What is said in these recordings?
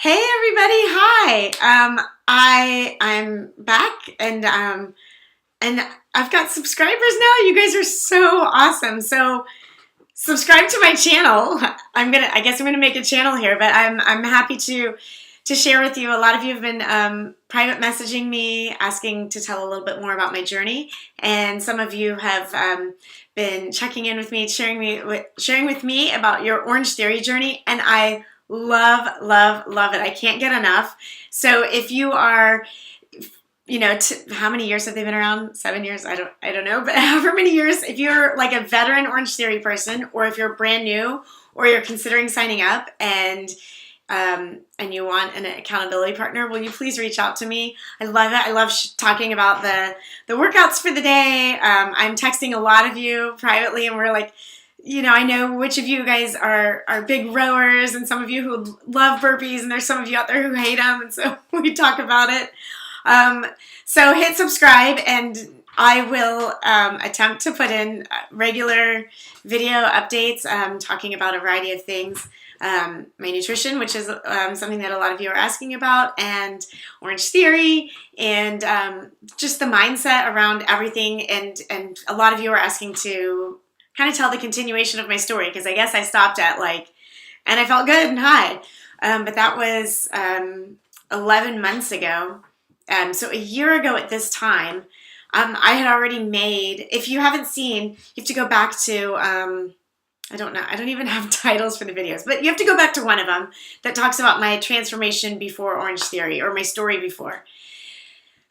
Hey everybody, hi. I'm back and I've got subscribers now. You guys are so awesome. So subscribe to my channel. I guess I'm gonna make a channel here, but I'm happy to share with you. A lot of you have been private messaging me, asking to tell a little bit more about my journey, and some of you have been checking in with me, sharing with me about your Orange Theory journey, and I love, love, love it. I can't get enough. So if you are, how many years have they been around? 7 years? I don't know, but however many years, if you're like a veteran Orange Theory person, or if you're brand new, or you're considering signing up and you want an accountability partner, will you please reach out to me? I love it. I love talking about the workouts for the day. I'm texting a lot of you privately, and we're like, I know which of you guys are big rowers, and some of you who love burpees, and there's some of you out there who hate them, and so we talk about it. So hit subscribe, and I will attempt to put in regular video updates talking about a variety of things. My nutrition, which is something that a lot of you are asking about, and Orange Theory, and just the mindset around everything, and a lot of you are asking to kind of tell the continuation of my story, because I guess I stopped at and I felt good and high, but that was 11 months ago. So a year ago at this time, I had already made, if you haven't seen, you have to go back to, I don't know, I don't even have titles for the videos, but you have to go back to one of them that talks about my transformation before Orange Theory, or my story before.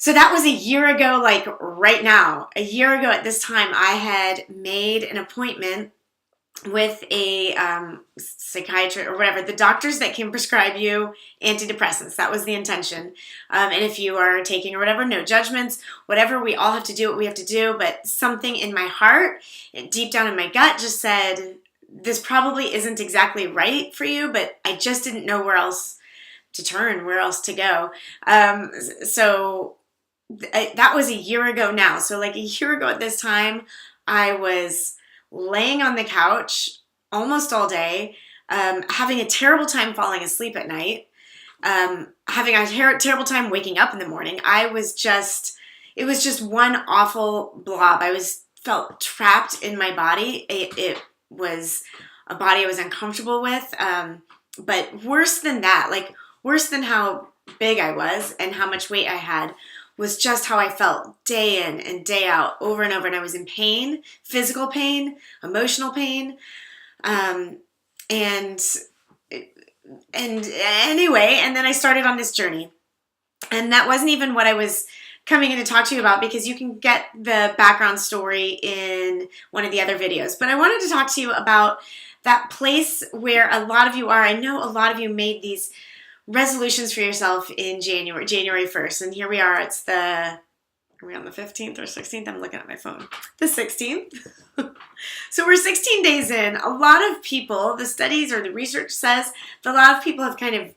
So that was a year ago, like right now. A year ago at this time, I had made an appointment with a psychiatrist or whatever, the doctors that can prescribe you antidepressants. That was the intention. And if you are taking or whatever, no judgments, whatever, we all have to do what we have to do. But something in my heart, deep down in my gut, just said, this probably isn't exactly right for you, but I just didn't know where else to turn, where else to go. So that was a year ago now. So like a year ago at this time, I was laying on the couch almost all day, having a terrible time falling asleep at night, having a terrible time waking up in the morning. It was just one awful blob. Felt trapped in my body. It was a body I was uncomfortable with, but worse than that, worse than how big I was and how much weight I had, was just how I felt day in and day out, over and over. And I was in pain, physical pain, emotional pain. And anyway, and then I started on this journey. And that wasn't even what I was coming in to talk to you about, because you can get the background story in one of the other videos. But I wanted to talk to you about that place where a lot of you are. I know a lot of you made these resolutions for yourself in January 1st, and here we are. Are we on the 15th or 16th? I'm looking at my phone. The 16th. So we're 16 days in. A lot of people, the studies or the research says that a lot of people have kind of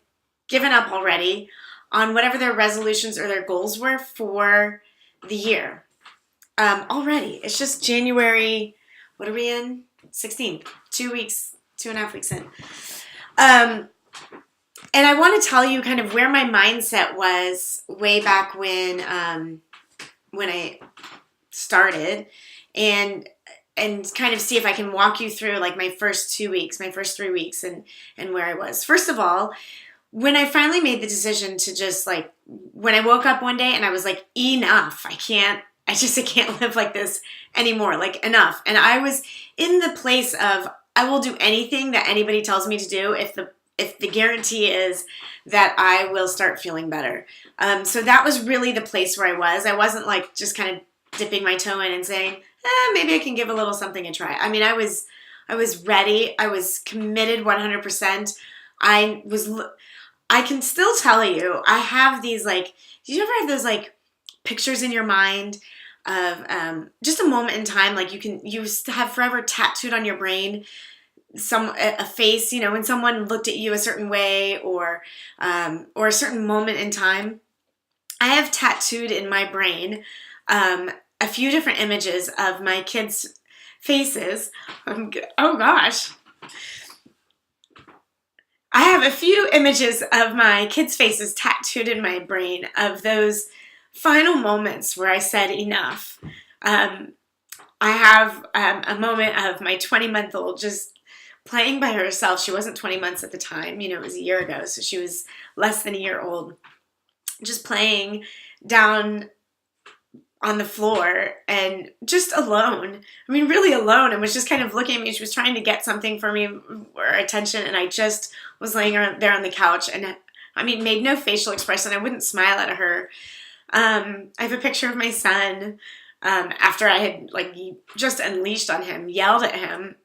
given up already on whatever their resolutions or their goals were for the year. Already. It's just January, what are we in? 16th. 2.5 weeks in. And I want to tell you kind of where my mindset was way back when I started, and kind of see if I can walk you through like my first 2 weeks, my first 3 weeks, and where I was. First of all, when I finally made the decision to just when I woke up one day and I was like, enough, I can't live like this anymore, enough. And I was in the place of, I will do anything that anybody tells me to do if the guarantee is that I will start feeling better. So that was really the place where I was. I wasn't just kind of dipping my toe in and saying, maybe I can give a little something a try. I mean, I was ready. I was committed 100%. I can still tell you, I have these do you ever have those pictures in your mind of just a moment in time, you have forever tattooed on your brain a face, when someone looked at you a certain way, or a certain moment in time. I have tattooed in my brain a few different images of my kids' faces. Oh gosh. I have a few images of my kids' faces tattooed in my brain of those final moments where I said enough. I have a moment of my 20-month-old just playing by herself. She wasn't 20 months at the time, it was a year ago, so she was less than a year old, just playing down on the floor and just alone. I mean, really alone, and was just kind of looking at me. She was trying to get something for me or attention, and I just was laying there on the couch and made no facial expression. I wouldn't smile at her. I have a picture of my son after I had just unleashed on him, yelled at him.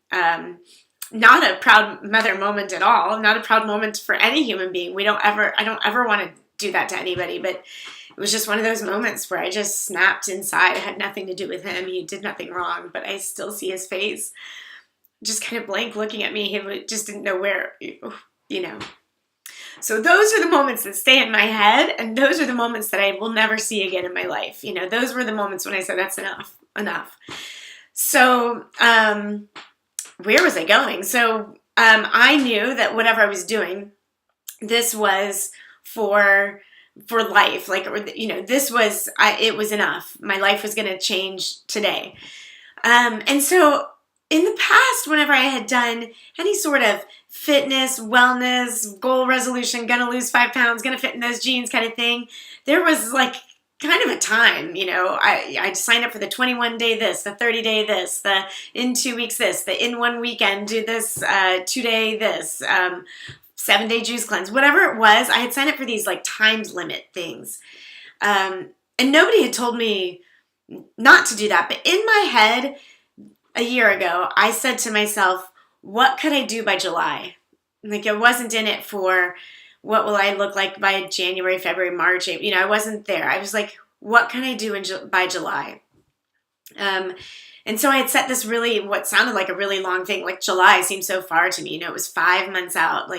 Not a proud mother moment at all. Not a proud moment for any human being. I don't ever want to do that to anybody, but it was just one of those moments where I just snapped inside. It had nothing to do with him. He did nothing wrong, but I still see his face just kind of blank looking at me. He just didn't know where, So those are the moments that stay in my head, and those are the moments that I will never see again in my life. Those were the moments when I said, that's enough. So, where was I going? So, I knew that whatever I was doing, this was for life, this was, it was enough. My life was going to change today. And so in the past, whenever I had done any sort of fitness, wellness, goal resolution, gonna lose 5 pounds, gonna fit in those jeans kind of thing, there was kind of a time, I'd sign up for the 21-day this, the 30-day this, the in 2 weeks this, the in 1 weekend do this, 2-day this, 7-day juice cleanse, whatever it was. I had signed up for these times limit things. And nobody had told me not to do that. But in my head, a year ago, I said to myself, what could I do by July? I wasn't in it for what will I look like by January, February, March, April. I wasn't there. I was like, what can I do by July? And so I had set this what sounded like a really long thing. July seemed so far to me. It was 5 months out.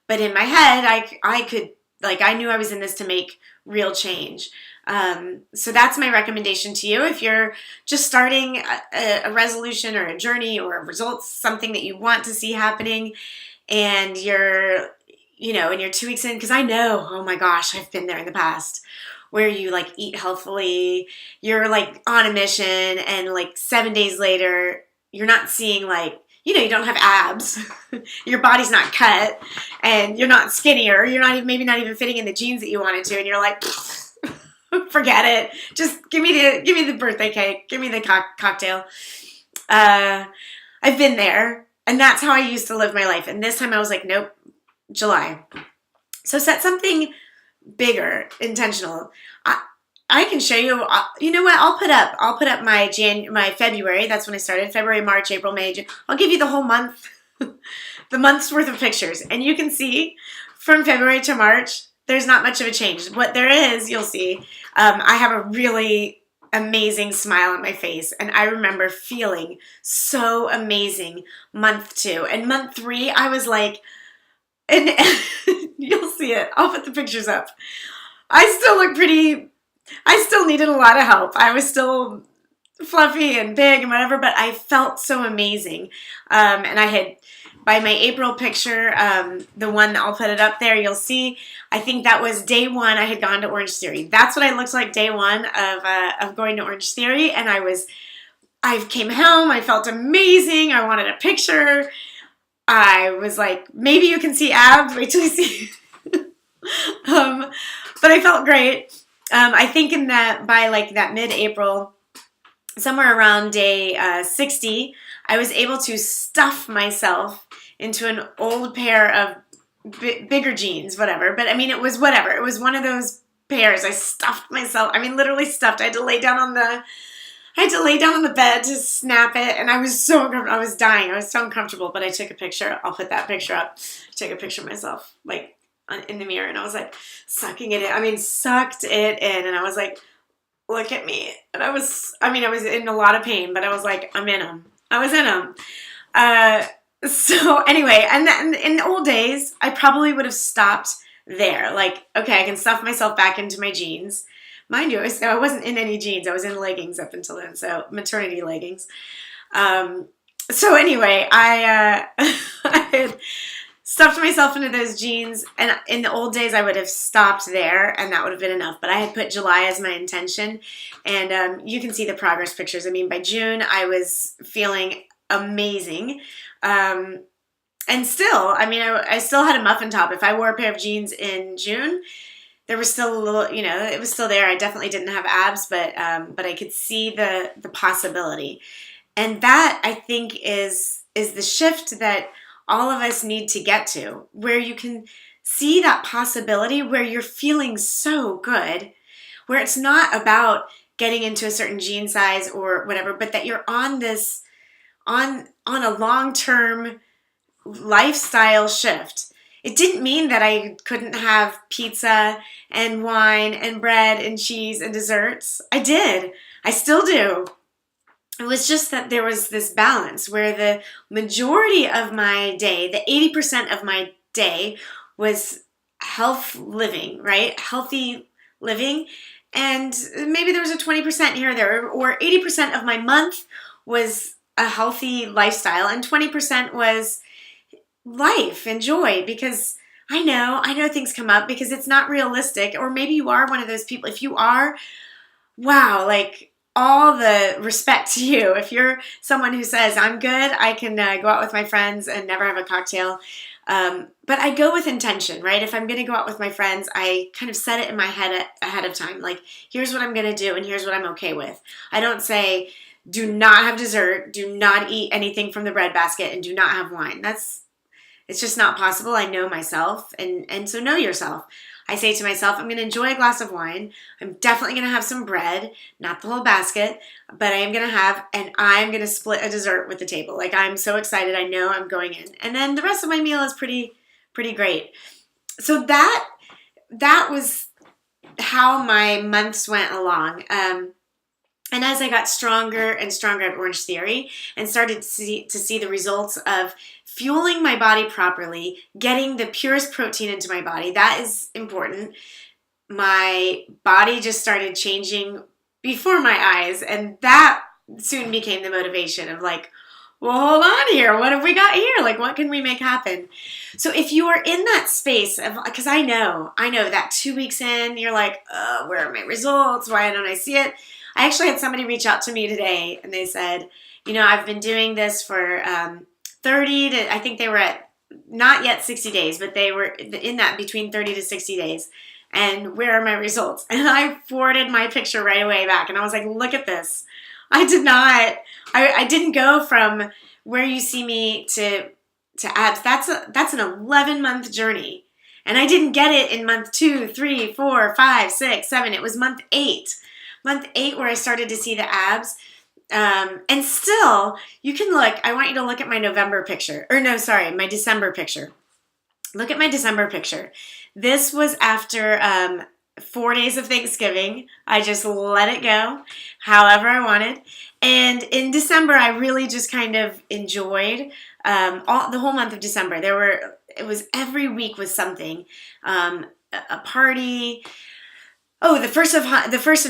But in my head, I could, I knew I was in this to make real change. So that's my recommendation to you. If you're just starting a resolution or a journey or a result, something that you want to see happening, and you're, and you're 2 weeks in, because I know, oh my gosh, I've been there in the past, where you eat healthfully, you're on a mission, and 7 days later, you're not seeing you don't have abs, your body's not cut, and you're not skinnier, you're not even, maybe not even fitting in the jeans that you wanted to, and you're like, forget it, just give me the birthday cake, give me the cocktail. I've been there, and that's how I used to live my life, and this time I was like, nope, July. So set something bigger, intentional. I can show you. You know what? I'll put up my February. That's when I started. February, March, April, May, June. I'll give you the whole month, the month's worth of pictures, and you can see from February to March, there's not much of a change. What there is, you'll see. I have a really amazing smile on my face, and I remember feeling so amazing month 2 and month 3. I was like, and you'll see it. I'll put the pictures up. I still needed a lot of help. I was still fluffy and big and whatever, but I felt so amazing. And I had, by my April picture, the one, I'll put it up there, you'll see, I think that was day 1 I had gone to Orange Theory. That's what I looked like day 1 of going to Orange Theory. And I came home, I felt amazing. I wanted a picture. I was like, maybe you can see abs, wait till you see. But I felt great. I think by that mid-April, somewhere around day 60, I was able to stuff myself into an old pair of bigger jeans, whatever. But it was whatever. It was one of those pairs. I stuffed myself. Literally stuffed. I had to lay down on the bed to snap it, and I was so uncomfortable. I was dying. I was so uncomfortable, but I took a picture. I'll put that picture up. I took a picture of myself, in the mirror, and I was sucking it in. Sucked it in, and I was like, look at me. And I was in a lot of pain, but I was like, I'm in them. I was in them. So anyway, and then in the old days, I probably would have stopped there. Okay, I can stuff myself back into my jeans. Mind you, I wasn't in any jeans. I was in leggings up until then, so maternity leggings. So anyway, I had stuffed myself into those jeans. And in the old days, I would have stopped there and that would have been enough. But I had put July as my intention. And you can see the progress pictures. I mean, by June, I was feeling amazing. And still, I mean, I still had a muffin top. If I wore a pair of jeans in June, there was still a little, it was still there. I definitely didn't have abs, but I could see the possibility. And that, I think, is the shift that all of us need to get to, where you can see that possibility, where you're feeling so good, where it's not about getting into a certain jean size or whatever, but that you're on a long-term lifestyle shift. It didn't mean that I couldn't have pizza and wine and bread and cheese and desserts. I did. I still do. It was just that there was this balance where the majority of my day, the 80% of my day, was health living, right? Healthy living. And maybe there was a 20% here or there, or 80% of my month was a healthy lifestyle, and 20% was life and joy, because I know things come up because it's not realistic. Or maybe you are one of those people. If you are, wow, like all the respect to you. If you're someone who says, I'm good, I can go out with my friends and never have a cocktail. But I go with intention, right? If I'm going to go out with my friends, I kind of set it in my head ahead of time. Like, here's what I'm going to do and here's what I'm okay with. I don't say, do not have dessert, do not eat anything from the breadbasket, and do not have wine. It's just not possible. I know myself, and so know yourself. I say to myself, I'm going to enjoy a glass of wine. I'm definitely going to have some bread, not the whole basket, but I am going to have, and I'm going to split a dessert with the table. Like, I'm so excited. I know I'm going in. And then the rest of my meal is pretty great. So that was how my months went along. And as I got stronger and stronger at Orange Theory and started to see the results of fueling my body properly, getting the purest protein into my body, that is important. My body just started changing before my eyes, and that soon became the motivation of like, well, hold on here. What have we got here? Like, what can we make happen? So if you are in that space of, because I know that 2 weeks in, you're like, where are my results? Why don't I see it? I actually had somebody reach out to me today, and they said, I've been doing this for 30 to, I think they were at not yet 60 days, but they were in that between 30 to 60 days. And where are my results? And I forwarded my picture right away back, and I was like, look at this. I didn't go from where you see me to abs. That's an 11-month journey. And I didn't get it in month 2, 3, 4, 5, 6, 7. It was month 8. Month 8 where I started to see the abs. And still, you can look. I want you to look at my November picture. My December picture. Look at my December picture. This was after 4 days of Thanksgiving. I just let it go however I wanted. And in December, I really just kind of enjoyed the whole month of December. It was every week was something. A party. Oh, the first of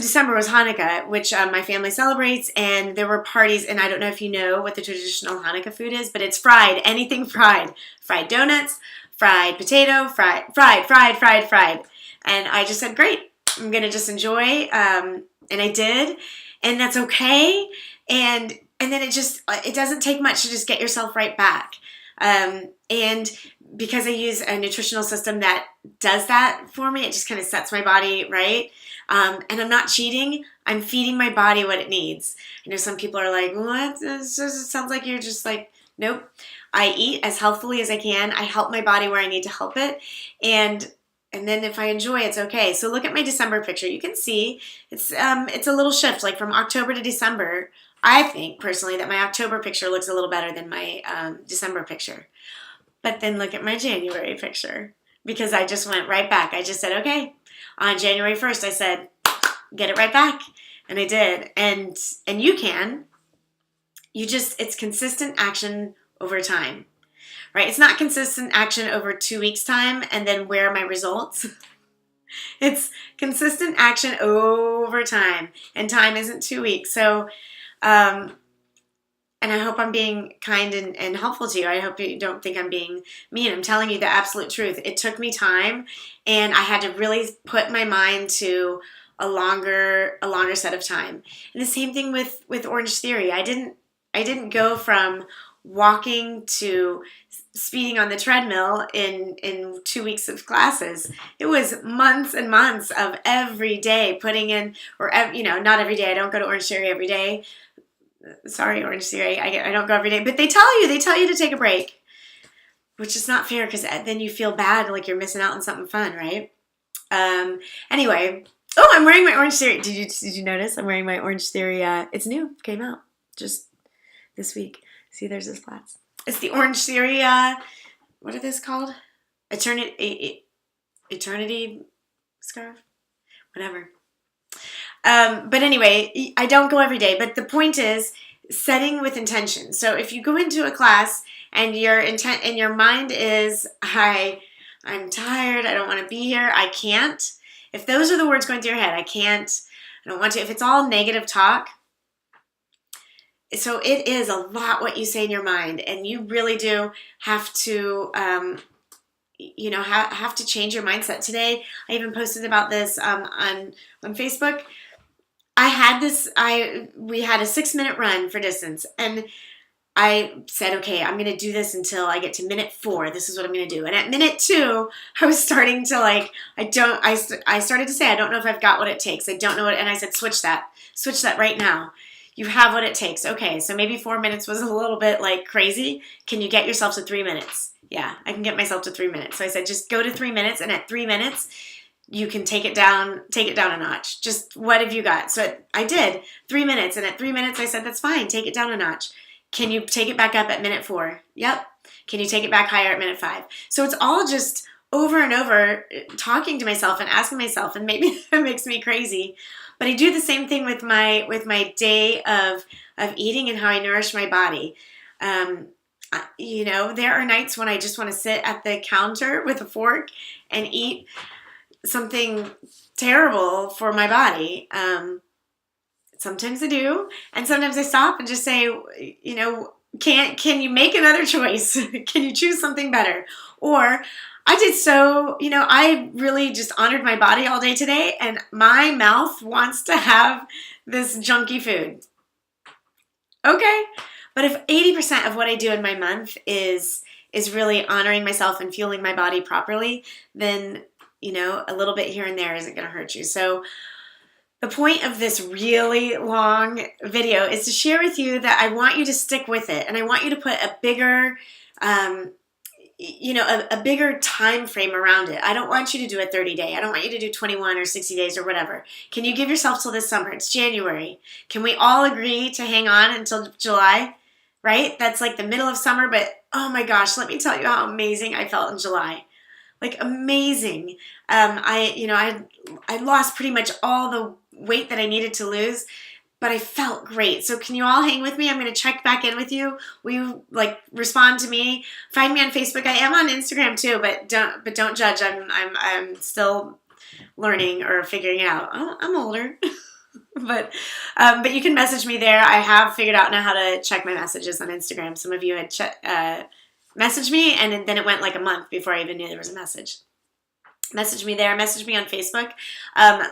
December was Hanukkah, which my family celebrates, and there were parties. And I don't know if you know what the traditional Hanukkah food is, but it's fried. Anything fried. Fried donuts, fried potato, fried. And I just said, great, I'm going to just enjoy. And I did. And that's okay. And then it doesn't take much to just get yourself right back. And because I use a nutritional system that does that for me, it just kind of sets my body right. And I'm not cheating. I'm feeding my body what it needs. I know some people are like, what? It sounds like you're just like, nope. I eat as healthfully as I can. I help my body where I need to help it. And then if I enjoy, it's okay. So look at my December picture. You can see it's a little shift, like from October to December. I think personally that my October picture looks a little better than my December picture. But then look at my January picture, because I just went right back. I just said, okay, on January 1st, I said, get it right back. And I did. And you can. It's consistent action over time, right? It's not consistent action over 2 weeks' time and then where are my results? It's consistent action over time, and time isn't 2 weeks. So and I hope I'm being kind and helpful to you. I hope you don't think I'm being mean. I'm telling you the absolute truth. It took me time, and I had to really put my mind to a longer set of time. And the same thing with Orange Theory. I didn't go from walking to speeding on the treadmill in 2 weeks of classes. It was months and months of every day putting in, or not every day. I don't go to Orange Theory every day. Sorry, Orange Theory. I don't go every day, but they tell you to take a break, which is not fair because then you feel bad, like you're missing out on something fun, right? Anyway, I'm wearing my Orange Theory. Did you notice? I'm wearing my Orange Theory. It's new. Came out just this week. See, there's this flats. It's the Orange Theory. What are this called? Eternity scarf. Whatever. But anyway, I don't go every day. But the point is setting with intention. So if you go into a class and your intent and your mind is, I'm tired, I don't want to be here, I can't. If those are the words going through your head, I can't, I don't want to. If it's all negative talk, so it is a lot what you say in your mind, and you really do have to have to change your mindset. Today, I even posted about this on Facebook. We had a 6-minute run for distance, and I said, okay, I'm going to do this until I get to minute 4. This is what I'm going to do. And at minute 2, I was starting to I started to say, I don't know if I've got what it takes. I don't know what, and I said, switch that right now. You have what it takes. Okay, so maybe 4 minutes was a little bit crazy. Can you get yourself to 3 minutes? Yeah, I can get myself to 3 minutes. So I said, just go to 3 minutes, and at 3 minutes, you can take it down a notch. Just what have you got? So I did 3 minutes, and at 3 minutes, I said, that's fine. Take it down a notch. Can you take it back up at minute 4? Yep. Can you take it back higher at minute 5? So it's all just over and over talking to myself and asking myself, and maybe it makes me crazy. But I do the same thing with my day of eating and how I nourish my body. There are nights when I just want to sit at the counter with a fork and eat something terrible for my body. Sometimes I do, and sometimes I stop and just say, can you make another choice? Can you choose something better? Or I did I really just honored my body all day today, and my mouth wants to have this junky food. Okay, but if 80% of what I do in my month is really honoring myself and fueling my body properly, then a little bit here and there isn't going to hurt you. So the point of this really long video is to share with you that I want you to stick with it, and I want you to put a bigger a bigger time frame around it. I don't want you to do a 30-day. I don't want you to do 21 or 60 days or whatever. Can you give yourself till this summer? It's January. Can we all agree to hang on until July? Right? That's like the middle of summer, but oh my gosh, let me tell you how amazing I felt in July. Amazing. I lost pretty much all the weight that I needed to lose, but I felt great. So can you all hang with me? I'm going to check back in with you. Will you respond to me? Find me on Facebook. I am on Instagram too, but don't judge. I'm still learning or figuring it out. I'm older. But you can message me there. I have figured out now how to check my messages on Instagram. Some of you had messaged me, and then it went a month before I even knew there was a message. Message me there. Message me on Facebook.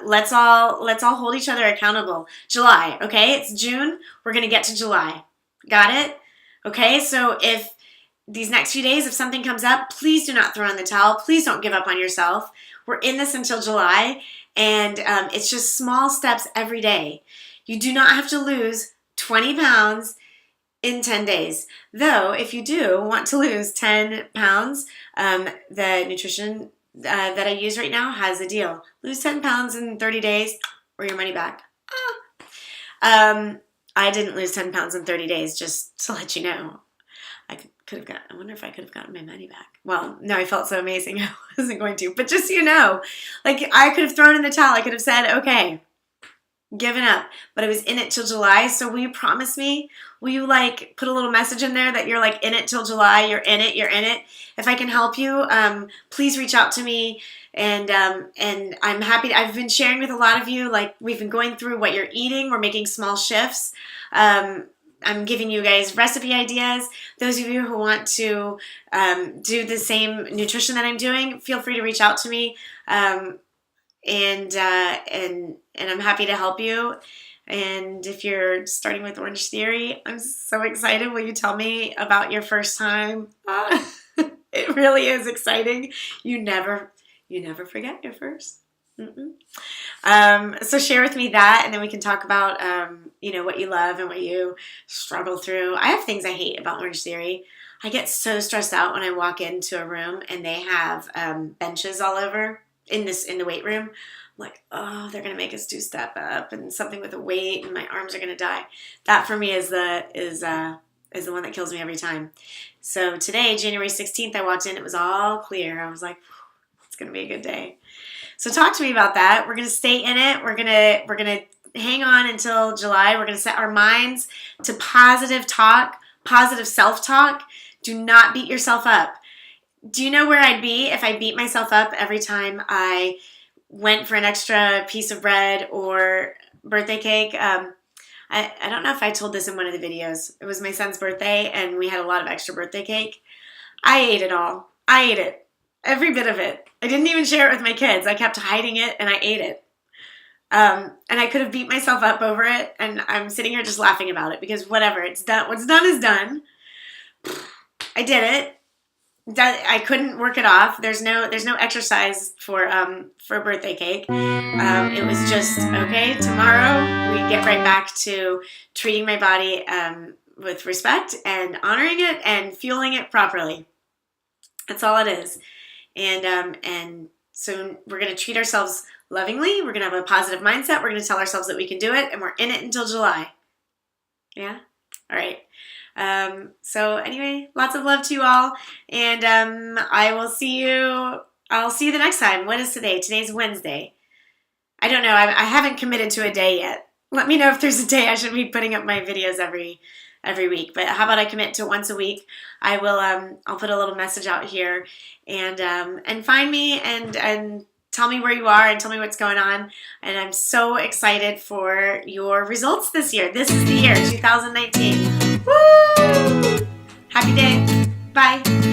Let's all hold each other accountable. July, okay? It's June. We're gonna get to July. Got it? Okay. So if these next few days, if something comes up, please do not throw in the towel. Please don't give up on yourself. We're in this until July, and it's just small steps every day. You do not have to lose 20 pounds in 10 days. Though, if you do want to lose 10 pounds, the nutrition that I use right now has a deal. Lose 10 pounds in 30 days or your money back. I didn't lose 10 pounds in 30 days, just to let you know. I wonder if I could have gotten my money back. Well, no, I felt so amazing I wasn't going to. But just so you know, I could have thrown in the towel. I could have said, okay, given up. But I was in it till July. So will you promise me? Will you put a little message in there that you're in it till July? You're in it. You're in it. If I can help you, please reach out to me. And I'm happy. I've been sharing with a lot of you. We've been going through what you're eating. We're making small shifts. I'm giving you guys recipe ideas. Those of you who want to do the same nutrition that I'm doing, feel free to reach out to me, and I'm happy to help you. And if you're starting with Orange Theory, I'm so excited. Will you tell me about your first time? It really is exciting. You never forget your first. So share with me that, and then we can talk about what you love and what you struggle through. I have things I hate about Orange Theory. I get so stressed out when I walk into a room and they have benches all over in the weight room. I'm like, oh, they're gonna make us do step up and something with a weight, and my arms are gonna die. That for me is the one that kills me every time. So today, January 16th, I walked in. It was all clear. I was like, it's gonna be a good day. So talk to me about that. We're gonna stay in it. We're gonna hang on until July. We're gonna set our minds to positive talk, positive self-talk. Do not beat yourself up. Do you know where I'd be if I beat myself up every time I went for an extra piece of bread or birthday cake? I don't know if I told this in one of the videos. It was my son's birthday, and we had a lot of extra birthday cake. I ate it all. I ate it. Every bit of it. I didn't even share it with my kids. I kept hiding it, and I ate it. And I could have beat myself up over it, and I'm sitting here just laughing about it because whatever, it's done. What's done is done. I did it. I couldn't work it off. There's no exercise for birthday cake. It was just, okay, tomorrow we get right back to treating my body with respect and honoring it and fueling it properly. That's all it is. And so we're going to treat ourselves lovingly. We're going to have a positive mindset. We're going to tell ourselves that we can do it, and we're in it until July. Yeah? All right. So anyway, lots of love to you all, and I'll see you the next time. What is today? Today's Wednesday. I don't know. I haven't committed to a day yet. Let me know if there's a day I should be putting up my videos every week. But how about I commit to once a week? I will. I'll put a little message out here, and find me and tell me where you are and tell me what's going on. And I'm so excited for your results this year. This is the year 2019. Woo! Happy day. Bye.